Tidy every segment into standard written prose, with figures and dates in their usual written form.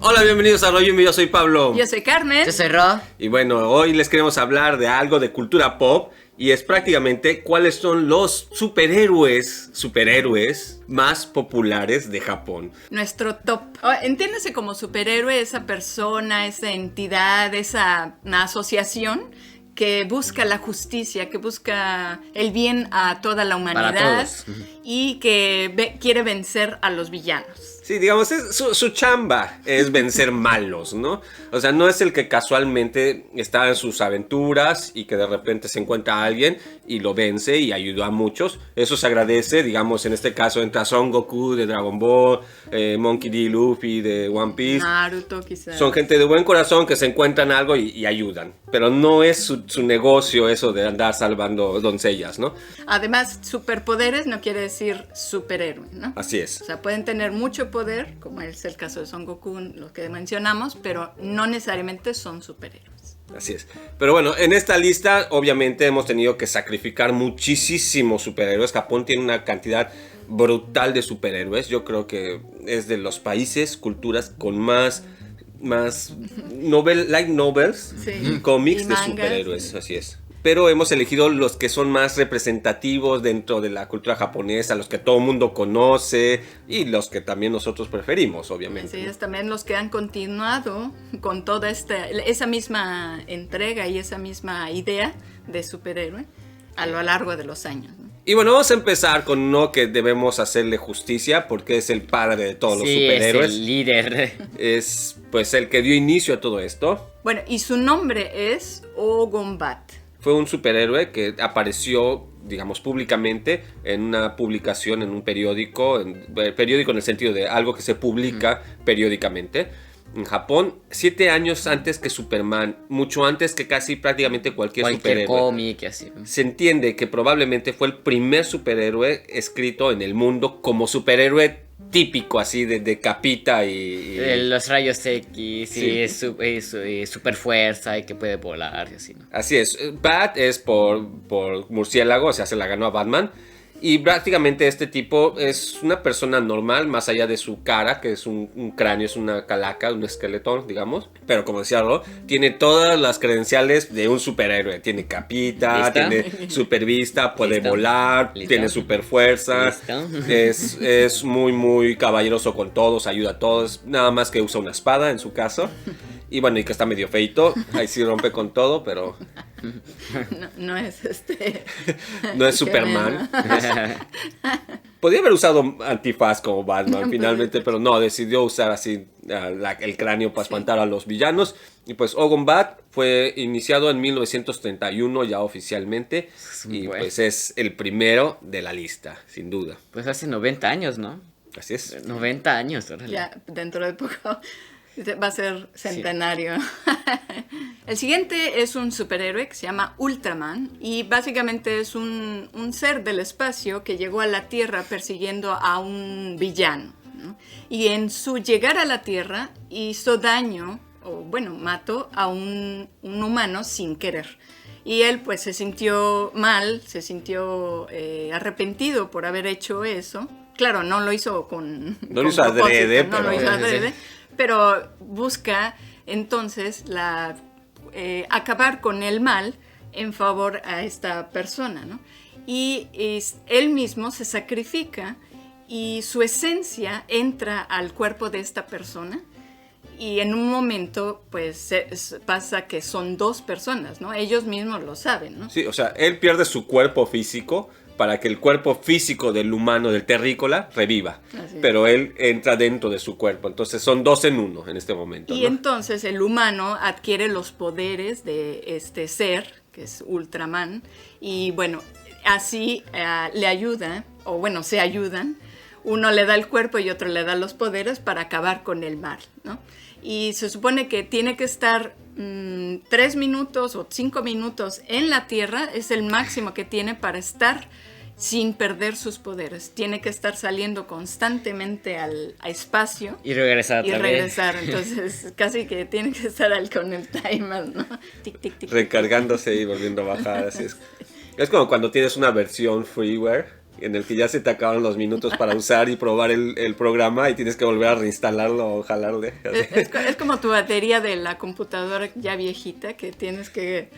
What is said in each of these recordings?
Hola, bienvenidos a Rollo Yo soy Pablo. Yo soy Carmen. Yo soy Ro. Y bueno, hoy les queremos hablar de algo de cultura pop. Y es prácticamente cuáles son los superhéroes más populares de Japón. Nuestro top. Entiéndase como superhéroe esa persona, esa entidad, una asociación que busca la justicia, que busca el bien a toda la humanidad y que quiere vencer a los villanos. Sí, digamos, su chamba es vencer malos, ¿no? O sea, no es el que casualmente está en sus aventuras y que de repente se encuentra a alguien y lo vence y ayuda a muchos. Eso se agradece, digamos, en este caso entra Son Goku de Dragon Ball, Monkey D. Luffy de One Piece. Naruto, quizás. Son gente de buen corazón que se encuentran algo y ayudan. Pero no es su negocio eso de andar salvando doncellas, ¿no? Además, superpoderes no quiere decir superhéroe, ¿no? Así es. O sea, pueden tener mucho poder, como es el caso de Son Goku, lo que mencionamos, pero no necesariamente son superhéroes. Así es. Pero bueno, en esta lista obviamente hemos tenido que sacrificar muchísimos superhéroes. Japón tiene una cantidad brutal de superhéroes. Yo creo que es de los países, culturas con más light novels, sí, cómics y de mangas, superhéroes, sí. así es. Pero hemos elegido los que son más representativos dentro de la cultura japonesa, los que todo el mundo conoce y los que también nosotros preferimos, obviamente. Sí, es también los que han continuado con toda esa misma entrega y esa misma idea de superhéroe a lo largo de los años, ¿no? Y bueno, vamos a empezar con uno que debemos hacerle justicia porque es el padre de todos los superhéroes. Es el líder. Es pues el que dio inicio a todo esto. Bueno, y su nombre es Ogonbat. Fue un superhéroe que apareció, digamos, públicamente en una publicación en un periódico, periódico en el sentido de algo que se publica periódicamente. En Japón, 7 años antes que Superman, mucho antes que casi prácticamente cualquier superhéroe. Cómic, así. Se entiende que probablemente fue el primer superhéroe escrito en el mundo como superhéroe típico, así de capita y los rayos X, sí. Y es super fuerza y que puede volar y así, ¿no? Así es. Bat es por murciélago, o sea, se la ganó a Batman. Y prácticamente este tipo es una persona normal, más allá de su cara, que es un cráneo, es una calaca, un esqueleto, digamos. Pero como decía Ro, tiene todas las credenciales de un superhéroe. Tiene capita, ¿Lista? tiene super vista, puede ¿Listo? volar, ¿Listo? tiene super fuerza. Es muy caballeroso con todos, ayuda a todos. Nada más que usa una espada en su caso. Y bueno, y que está medio feito. Ahí sí rompe con todo, pero... No es no es Superman. Podría haber usado antifaz como Batman finalmente, pero no, decidió usar así el cráneo para espantar a los villanos. Y pues Ogonbat fue iniciado en 1931 ya oficialmente. Y pues es el primero de la lista, sin duda. Pues hace 90 años, ¿no? Así es. 90 años, órale. Ya, dentro de poco va a ser centenario. Sí. El siguiente es un superhéroe que se llama Ultraman y básicamente es un ser del espacio que llegó a la Tierra persiguiendo a un villano, ¿no? Y en su llegar a la Tierra hizo daño, o bueno, mató a un humano sin querer. Y él pues se sintió mal, se sintió arrepentido por haber hecho eso. Claro, no lo hizo No lo hizo adrede, no lo hizo adrede, pero busca entonces acabar con el mal en favor a esta persona, ¿no? Y él mismo se sacrifica y su esencia entra al cuerpo de esta persona y en un momento pues pasa que son dos personas, ¿no? Ellos mismos lo saben, ¿no? Sí, o sea, él pierde su cuerpo físico para que el cuerpo físico del humano, del terrícola, reviva. Pero él entra dentro de su cuerpo. Entonces son dos en uno en este momento, y ¿no? entonces el humano adquiere los poderes de este ser, que es Ultraman. Y bueno, así le ayuda, o bueno, se ayudan. Uno le da el cuerpo y otro le da los poderes para acabar con el mal, ¿no? Y se supone que tiene que estar 3 minutos o 5 minutos en la Tierra, es el máximo que tiene para estar sin perder sus poderes. Tiene que estar saliendo constantemente a espacio. Y regresar y también. regresar. Entonces, casi que tiene que estar con el timer, ¿no? Tic, tic, tic. Recargándose y volviendo a bajar. Así es. Es como cuando tienes una versión freeware en el que ya se te acaban los minutos para usar y probar el programa y tienes que volver a reinstalarlo o jalarle. Es como tu batería de la computadora ya viejita, que tienes que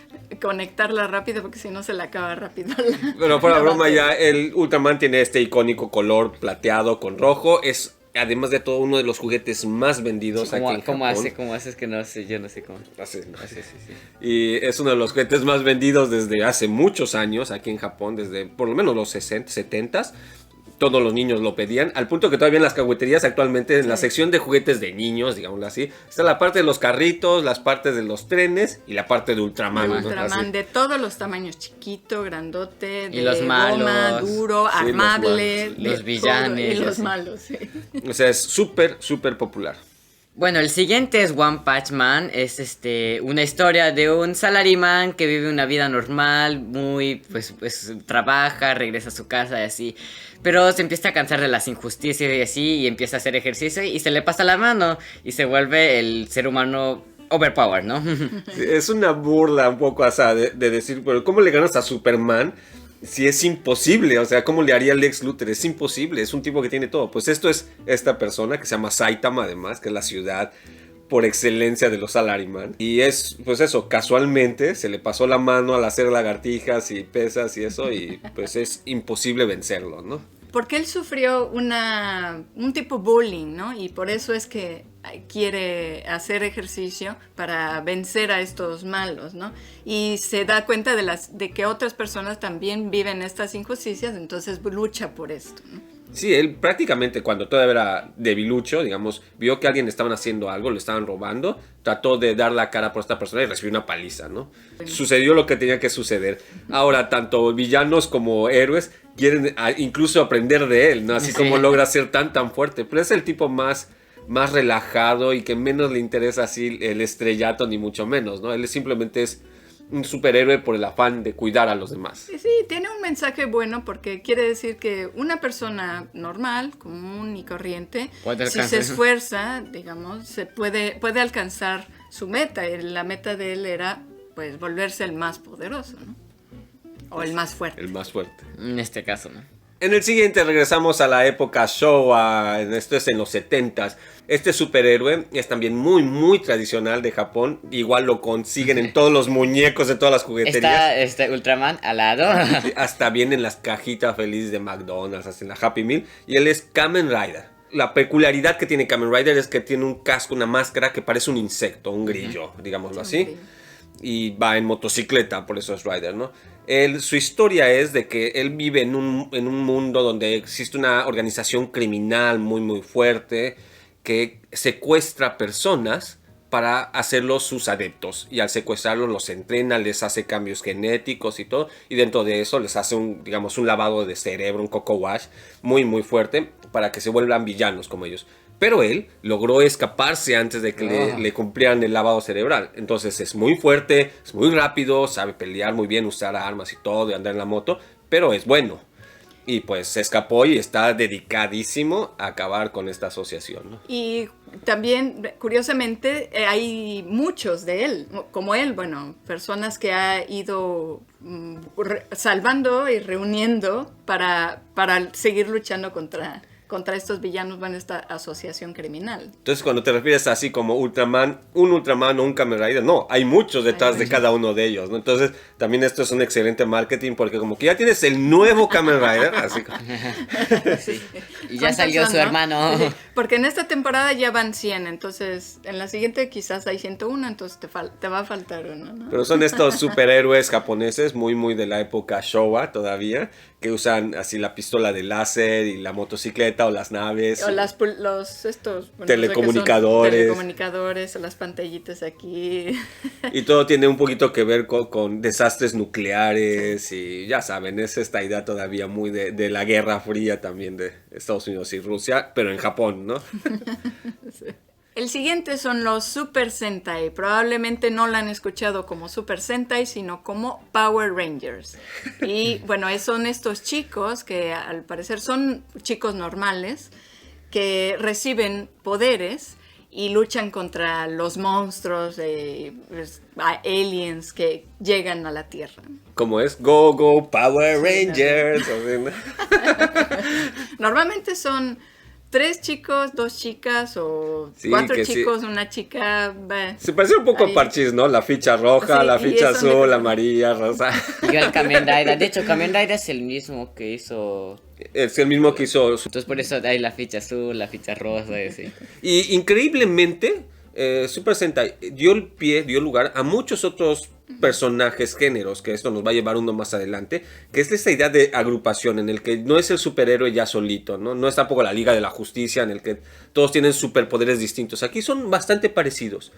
conectarla rápido porque si no se le acaba rápido. Pero por la broma ya, el Ultraman tiene este icónico color plateado con rojo. Es, además de todo, uno de los juguetes más vendidos aquí en ¿Cómo Japón. ¿Cómo hace? Es que no sé, yo no sé cómo. Así, Sí, sí. Y es uno de los juguetes más vendidos desde hace muchos años aquí en Japón, desde por lo menos los 60, 70s. Todos los niños lo pedían, al punto que todavía en las cagueterías actualmente, en la sección de juguetes de niños, digámoslo así, está la parte de los carritos, las partes de los trenes y la parte de Ultraman. ¿no? Ultraman Así. de todos los tamaños, chiquito, grandote, de Y los malos. goma, duro, Sí, armable. los de todo, villanes, y los así. malos, sí. O sea, es súper, súper popular. Bueno, el siguiente es One Punch Man. Es una historia de un salaryman que vive una vida normal, muy, pues trabaja, regresa a su casa y así. Pero se empieza a cansar de las injusticias y así, y empieza a hacer ejercicio y se le pasa la mano y se vuelve el ser humano overpowered, ¿no? Sí, es una burla un poco, o sea, de decir, pero ¿cómo le ganas a Superman si es imposible? O sea, ¿cómo le haría Lex Luthor? Es imposible, es un tipo que tiene todo. Pues esto es esta persona que se llama Saitama, además, que es la ciudad por excelencia de los Salaryman. Y es, pues eso, casualmente se le pasó la mano al hacer lagartijas y pesas y eso, y pues es imposible vencerlo, ¿no? Porque él sufrió un tipo bullying, ¿no? Y por eso es que quiere hacer ejercicio para vencer a estos malos, ¿no? Y se da cuenta de que otras personas también viven estas injusticias, entonces lucha por esto, ¿no? Sí, él prácticamente cuando todavía era debilucho, digamos, vio que alguien estaban haciendo algo, le estaban robando, trató de dar la cara por esta persona y recibió una paliza, ¿no? Sucedió lo que tenía que suceder. Ahora, tanto villanos como héroes quieren incluso aprender de él, ¿no? Así Sí. como logra ser tan fuerte. Pero es el tipo más relajado y que menos le interesa así el estrellato, ni mucho menos, ¿no? Él simplemente es un superhéroe por el afán de cuidar a los demás. Sí, tiene un mensaje bueno porque quiere decir que una persona normal, común y corriente, Puede si alcanzar. se esfuerza, digamos, se puede alcanzar su meta. Y la meta de él era, pues, volverse el más poderoso, ¿no? O el más fuerte. El más fuerte. En este caso, ¿no? En el siguiente regresamos a la época Showa, esto es en los 70s. Este superhéroe es también muy tradicional de Japón. Igual lo consiguen en todos los muñecos de todas las jugueterías. Está Ultraman al lado. Hasta viene en las cajitas felices de McDonald's, hasta en la Happy Meal. Y él es Kamen Rider. La peculiaridad que tiene Kamen Rider es que tiene un casco, una máscara que parece un insecto, un grillo, digámoslo así. Y va en motocicleta, por eso es Rider, ¿no? Su historia es de que él vive en un mundo donde existe una organización criminal muy fuerte que secuestra personas para hacerlos sus adeptos. Y al secuestrarlos los entrena, les hace cambios genéticos y todo. Y dentro de eso les hace un lavado de cerebro, un coco wash muy fuerte para que se vuelvan villanos como ellos. Pero él logró escaparse antes de que le cumplieran el lavado cerebral. Entonces es muy fuerte, es muy rápido, sabe pelear muy bien, usar armas y todo, y andar en la moto. Pero es bueno. Y pues se escapó y está dedicadísimo a acabar con esta asociación, ¿no? Y también, curiosamente, hay muchos de él, como él, bueno, personas que ha ido salvando y reuniendo para seguir luchando contra estos villanos, bueno, esta asociación criminal. Entonces cuando te refieres así como Ultraman o un Kamen Rider, no, hay muchos detrás de cada uno de ellos, ¿no? Entonces también esto es un excelente marketing porque como que ya tienes el nuevo Kamen Rider, así como... Sí. Y ya Son salió su personas, hermano. Sí, porque en esta temporada ya van 100, entonces en la siguiente quizás hay 101, entonces te va a faltar uno, ¿no? Pero son estos superhéroes japoneses muy de la época Showa todavía, que usan así la pistola de láser y la motocicleta o las naves. O bueno, telecomunicadores. telecomunicadores. O las pantallitas aquí. Y todo tiene un poquito que ver con desastres nucleares y ya saben, es esta idea todavía muy de la Guerra Fría también de Estados Unidos y Rusia, pero en Japón, ¿no? Sí. El siguiente son los Super Sentai. Probablemente no la han escuchado como Super Sentai, sino como Power Rangers. Y bueno, son estos chicos que al parecer son chicos normales que reciben poderes y luchan contra los monstruos, aliens que llegan a la Tierra. Como es Go Go Power Rangers. Normalmente son 3 chicos, 2 chicas o Sí, 4 que chicos, una chica. Se parece un poco ahí. a Parchís, ¿no? La ficha roja, Sí, la y ficha eso me azul, gusta. amarilla, rosa. Y el Kamen Rider. De hecho, Kamen Rider es el mismo que hizo. Es el mismo que hizo. Entonces, por eso hay la ficha azul, la ficha rosa y así. Y increíblemente, Super Sentai dio lugar a muchos otros personajes, géneros, que esto nos va a llevar uno más adelante, que es esta idea de agrupación, en el que no es el superhéroe ya solito, ¿no? No es tampoco la Liga de la Justicia, en el que todos tienen superpoderes distintos. Aquí son bastante parecidos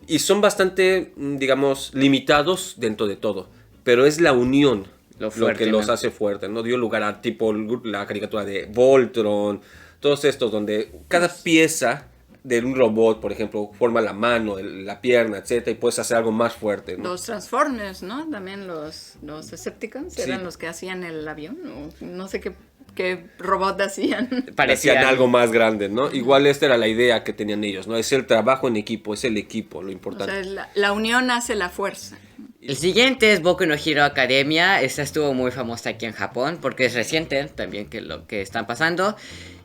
y son bastante, digamos, limitados dentro de todo, pero es la unión Lo lo fuerte, que los ¿no? hace fuertes, ¿no? Dio lugar a tipo la caricatura de Voltron, todos estos donde cada pieza de un robot, por ejemplo, forma la mano, la pierna, etcétera, y puedes hacer algo más fuerte, ¿no? Los Transformers, ¿no? También los Decepticons Sí. eran los que hacían el avión, o no sé qué robot hacían. Parecían Hacían algo más grande, ¿no? Igual esta era la idea que tenían ellos, ¿no? Es el trabajo en equipo, es el equipo, lo O importante. sea, la unión hace la fuerza. El siguiente es Boku no Hero Academia. Esta estuvo muy famosa aquí en Japón porque es reciente también que lo que están pasando.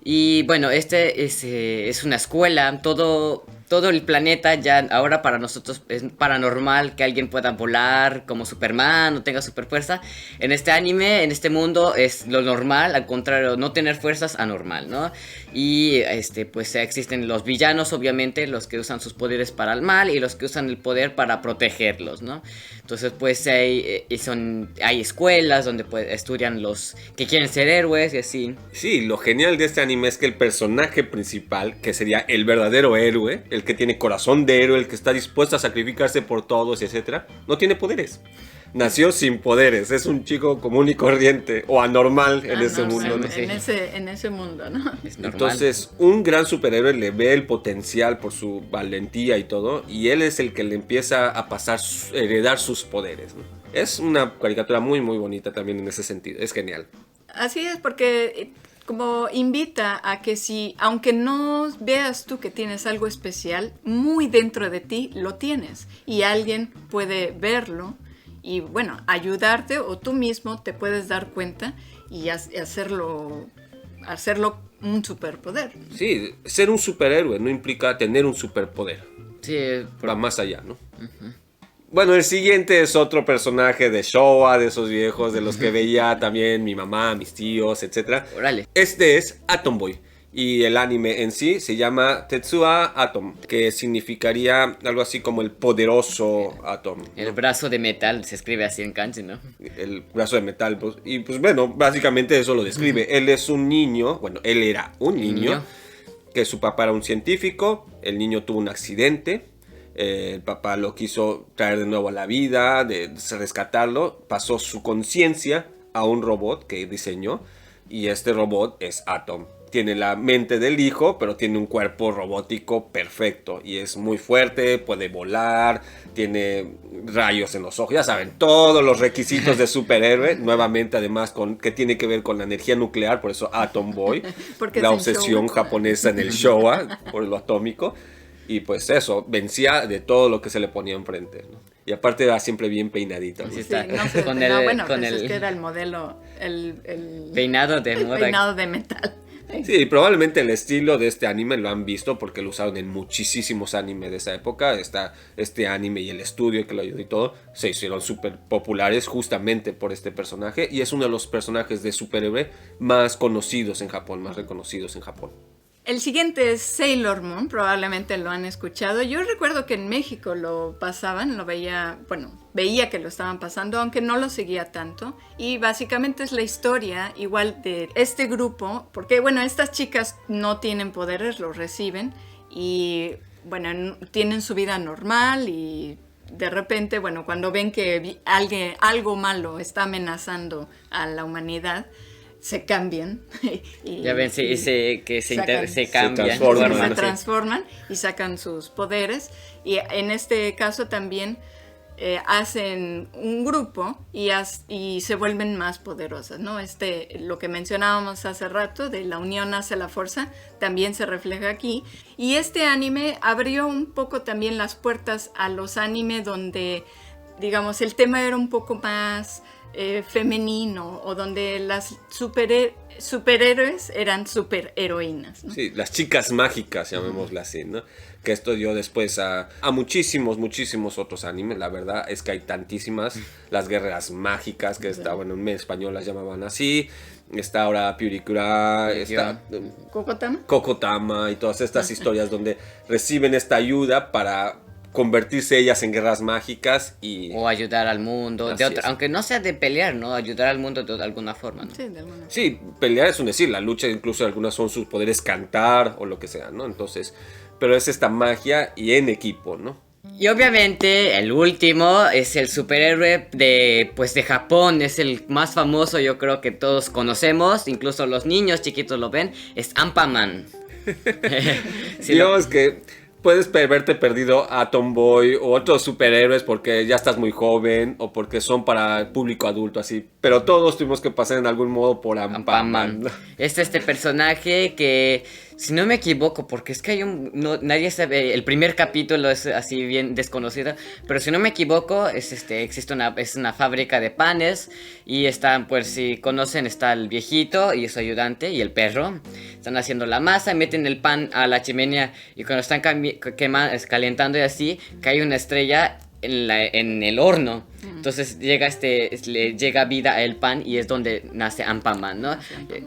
Y bueno, este es una escuela. Todo el planeta ya ahora para nosotros es paranormal que alguien pueda volar como Superman o tenga super fuerza. En este anime, en este mundo es lo normal, al contrario, no tener fuerzas anormal, ¿no? Y pues existen los villanos, obviamente, los que usan sus poderes para el mal y los que usan el poder para protegerlos, ¿no? Entonces pues hay escuelas donde pues, estudian los que quieren ser héroes y así. Sí, lo genial de este anime es que el personaje principal, que sería el verdadero héroe, el que tiene corazón de héroe, el que está dispuesto a sacrificarse por todos, etcétera, no tiene poderes. Nació sin poderes, es un chico común y corriente o anormal en ese No, mundo, ¿no? sí. En ese mundo, ¿no? Es normal. Entonces, un gran superhéroe le ve el potencial por su valentía y todo, y él es el que le empieza a pasar, heredar sus poderes, ¿no? Es una caricatura muy, muy bonita también en ese sentido, es genial. Así es, porque como invita a que si, aunque no veas tú que tienes algo especial, muy dentro de ti lo tienes y alguien puede verlo y bueno, ayudarte o tú mismo te puedes dar cuenta y hacerlo un superpoder. Sí, ser un superhéroe no implica tener un superpoder, Sí, va más allá, ¿no? Bueno, el siguiente es otro personaje de Showa, de esos viejos, de los que veía también mi mamá, mis tíos, etc. órale. Este es Atom Boy. Y el anime en sí se llama Tetsuya Atom, que significaría algo así como el poderoso Atom, ¿no? El brazo de metal se escribe así en kanji, ¿no? El brazo de metal. Pues, y pues bueno, básicamente eso lo describe. Él es un niño, bueno, él era un niño, que su papá era un científico, el niño tuvo un accidente. El papá lo quiso traer de nuevo a la vida, de rescatarlo, pasó su conciencia a un robot que diseñó y este robot es Atom. Tiene la mente del hijo, pero tiene un cuerpo robótico perfecto y es muy fuerte, puede volar, tiene rayos en los ojos, ya saben, todos los requisitos de superhéroe, nuevamente además que tiene que ver con la energía nuclear, por eso Atom Boy, Porque la es en obsesión Showa. japonesa en el Showa por lo atómico. Y pues eso, vencía de todo lo que se le ponía enfrente, ¿no? Y aparte era siempre bien peinadito, ¿no? Sí, Sí, está. no sé, Con no, el- bueno, con pues es el- que era el modelo, el Peinado de el moda. peinado de metal. Sí, probablemente el estilo de este anime lo han visto porque lo usaron en muchísimos animes de esa época. Este anime y el estudio que lo ayudó y todo se hicieron súper populares justamente por este personaje. Y es uno de los personajes de superhéroe más conocidos en Japón, más reconocidos en Japón. El siguiente es Sailor Moon, probablemente lo han escuchado. Yo recuerdo que en México lo pasaban, veía que lo estaban pasando, aunque no lo seguía tanto. Y básicamente es la historia igual de este grupo, porque bueno, estas chicas no tienen poderes, los reciben y bueno, tienen su vida normal y de repente, bueno, cuando ven que algo malo está amenazando a la humanidad, se cambian. Y, Ya ven, sí, que se cambian. transforman, se sí. transforman y sacan sus poderes. Y en este caso también hacen un grupo y se vuelven más poderosas, ¿no? Lo que mencionábamos hace rato, de la unión hace la fuerza, también se refleja aquí. Y este anime abrió un poco también las puertas a los anime donde, digamos, el tema era un poco más femenino, o donde las superhéroes eran superheroínas, ¿no? Sí, las chicas mágicas, llamémoslas así, ¿no? Que esto dio después a muchísimos otros animes. La verdad es que hay tantísimas. Las guerreras mágicas, que está, bueno, en español las llamaban así. Está ahora Purikura, está Kokotama y todas estas historias donde reciben esta ayuda para convertirse ellas en guerras mágicas o ayudar al mundo, aunque no sea de pelear, ¿no? Ayudar al mundo de alguna forma, ¿no? Sí, de alguna forma. Sí, pelear es un decir, la lucha incluso algunas son sus poderes, cantar o lo que sea, ¿no? Entonces, pero es esta magia y en equipo, ¿no? Y obviamente el último es el superhéroe de Japón, es el más famoso, yo creo que todos conocemos, incluso los niños chiquitos lo ven, es Ant-Man. Digamos que puedes verte perdido a Tomboy o otros superhéroes porque ya estás muy joven o porque son para el público adulto, así. Pero todos tuvimos que pasar en algún modo por Ant-Man. Es este personaje que, si no me equivoco, porque es que nadie sabe, el primer capítulo es así bien desconocido, pero si no me equivoco, existe una fábrica de panes y están, pues si conocen, está el viejito y su ayudante y el perro. Están haciendo la masa, meten el pan a la chimenea y cuando están calentando y así, cae una estrella en el horno. Entonces le llega vida al pan y es donde nace Ant-Man, ¿no?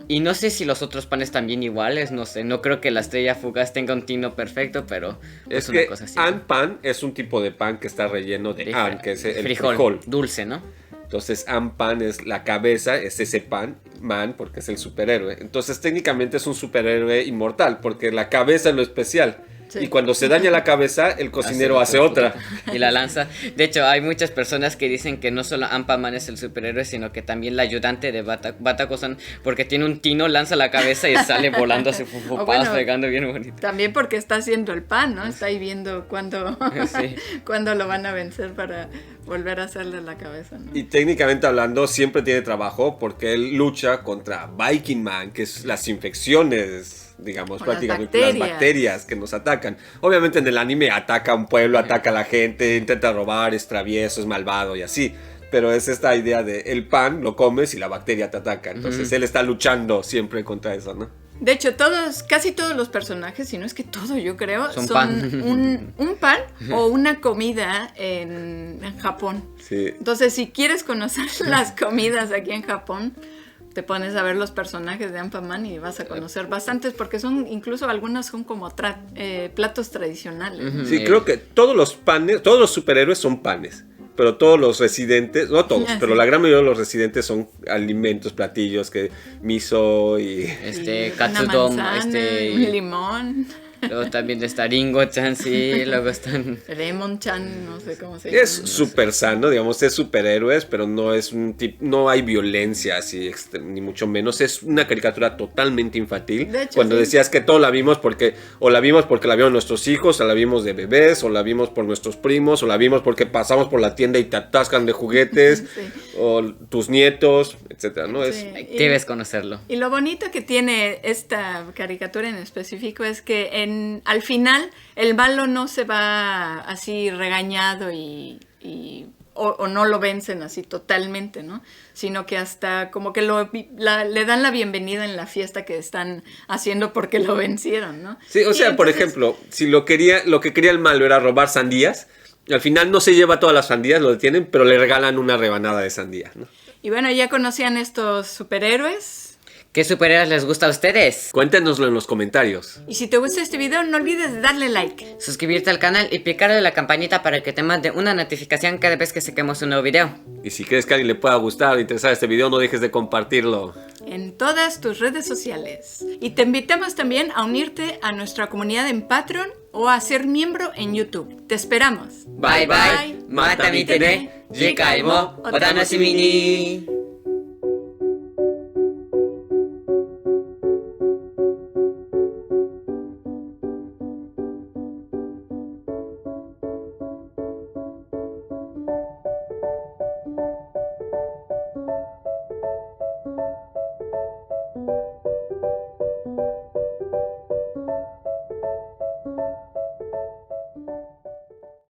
Y no sé si los otros panes también iguales, no sé, no creo que la estrella fugaz tenga un tino perfecto, pero es una que cosa así. Ant-Pan es un tipo de pan que está relleno de Ant, que es el frijol dulce, ¿no? Entonces Ant-Man es la cabeza, es ese pan, man, porque es el superhéroe. Entonces técnicamente es un superhéroe inmortal, porque la cabeza es lo especial. Sí. Y cuando se daña la cabeza, el cocinero hace otra. Y la lanza. De hecho, hay muchas personas que dicen que no solo Ant-Man es el superhéroe, sino que también la ayudante de Bataco-san, porque tiene un tino, lanza la cabeza y sale volando así, pegando bien bonito. También porque está haciendo el pan, ¿no? Está ahí viendo cuándo lo van a vencer para volver a hacerle la cabeza, ¿no? Y técnicamente hablando, siempre tiene trabajo porque él lucha contra Viking Man, que es las infecciones, digamos, prácticamente las bacterias que nos atacan. Obviamente en el anime ataca a un pueblo, ataca a la gente, intenta robar, es travieso, es malvado y así. Pero es esta idea de el pan lo comes y la bacteria te ataca. Entonces él está luchando siempre contra eso, ¿no? De hecho, casi todos los personajes, si no es que todo, yo creo, son un pan o una comida en Japón. Sí. Entonces, si quieres conocer las comidas aquí en Japón, te pones a ver los personajes de Ant-Man y vas a conocer bastantes, porque incluso algunas son como platos tradicionales. Sí, creo que todos los superhéroes son panes. Pero todos los residentes, no todos, pero la gran mayoría de los residentes son alimentos, platillos, que miso y katsudon, un limón. Luego también está Ringo-chan, sí, luego están Lemon-chan, no sé cómo se llama. Es súper sano, digamos, es superhéroes, pero no es no hay violencia así, ni mucho menos. Es una caricatura totalmente infantil. De hecho, cuando decías que todo la vimos porque la vieron nuestros hijos, o la vimos de bebés, o la vimos por nuestros primos, o la vimos porque pasamos por la tienda y te atascan de juguetes, o tus nietos, etcétera, ¿no? Sí. Debes conocerlo. Y lo bonito que tiene esta caricatura en específico es que al final el malo no se va así regañado o no lo vencen así totalmente, ¿no? Sino que hasta como que le dan la bienvenida en la fiesta que están haciendo porque lo vencieron, ¿no? Sí, o sea, entonces, por ejemplo, si lo que quería el malo era robar sandías, al final no se lleva todas las sandías, lo detienen, pero le regalan una rebanada de sandía, ¿no? Y bueno, ya conocían estos superhéroes. ¿Qué superhéroes les gusta a ustedes? Cuéntenoslo en los comentarios. Y si te gustó este video, no olvides darle like, suscribirte al canal y picarle la campanita para que te mande una notificación cada vez que saquemos un nuevo video. Y si crees que a alguien le pueda gustar o interesar este video, no dejes de compartirlo en todas tus redes sociales. Y te invitamos también a unirte a nuestra comunidad en Patreon o a ser miembro en YouTube. Te esperamos. Bye bye. Mata mitene. Jikai mo otanashimi ni.